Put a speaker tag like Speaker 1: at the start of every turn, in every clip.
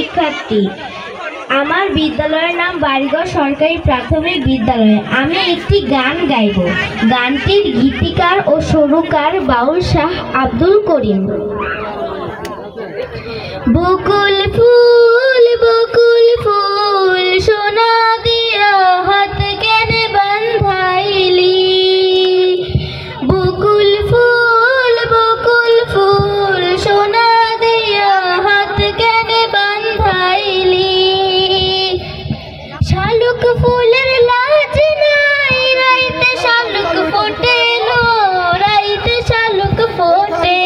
Speaker 1: শিক্ষার্থী। আমার বিদ্যালয়ের নাম বাড়িগড় সরকারি প্রাথমিক বিদ্যালয়। আমি একটি গান গাইব। গানটির গীতিকার ও সুরকার বাউল শাহ আব্দুল করিম। বকুল ফুল সোনা দিয়া হাত কেনে বান্ধাইলি। বকুল ফুল সোনা দিয়া হাত কেনে বান্ধাইলি। শালুক ফুলের লাজ নাই, রাইতে শালুক ফোটে লো, রাইতে শালুক ফোটে।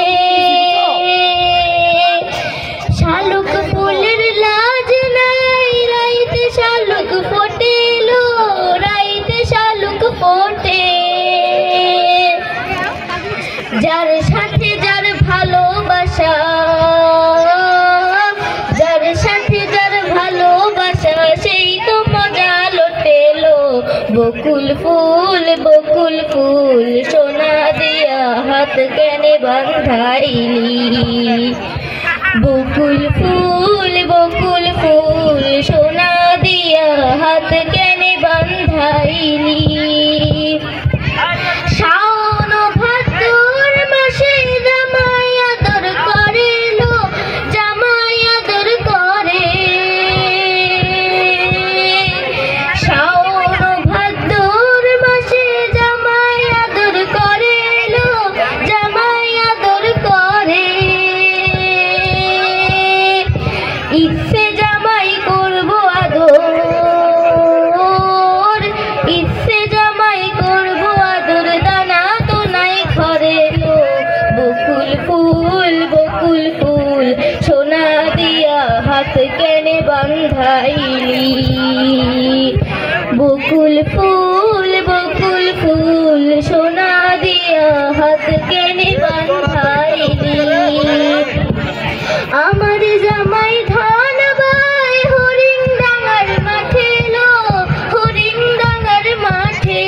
Speaker 1: শালুক ফুলের লাজ নাই, রাইতে শালুক ফোটে লো, রাইতে শালুক ফোটে। যার সাথে যার ভালোবাসা, যার সাথে যার ভালোবাসা, সেই তো মজা লোটেলো। বকুল ফুল সোনা দিয়া হাত কেনে বান্ধাইলি। বকুল ফুল সোনা দিয়া হাত কেনে বান্ধাইলি। শাওন ভাদ্র মাসে জামাই আদর করে লো, জামাই আদর করে। শাওন ভাদ্র মাসে জামাই আদর করে লো, জামাই আদর করে। ইচ্ছে জামাই করব আদর, ইচ্ছে জামাই করব আদর, দানা তো নাই ঘরে লো। বকুল ফুল সোনা দিয়া হাত কেনে বান্ধাইলি। বকুল ফুল সোনা দিয়া হাত কেনে বান্ধাইলি। আমার জামাই ধান বাই হরিং ডাঙার মাঠে লো, হরিং ডাঙার মাঠে।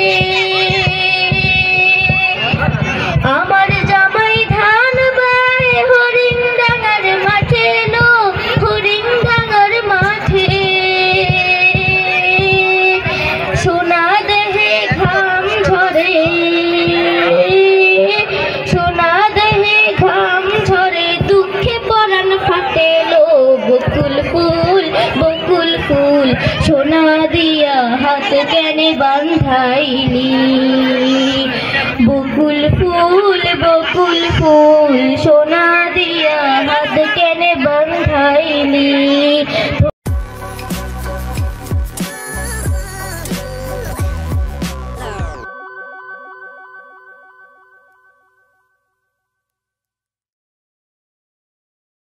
Speaker 1: আমার জামাই ধান বাই হরিং ডাঙার মাঠে লো, হরিং ডাঙার মাঠে। সোনা দেহে ঘাম ঝরে, সোনা দেহে ঘাম ঝরে, দুঃখে পরাণ ফাটেলো। বকুল ফুল সোনা দিয়া হাত কেনে বান্ধাইলি।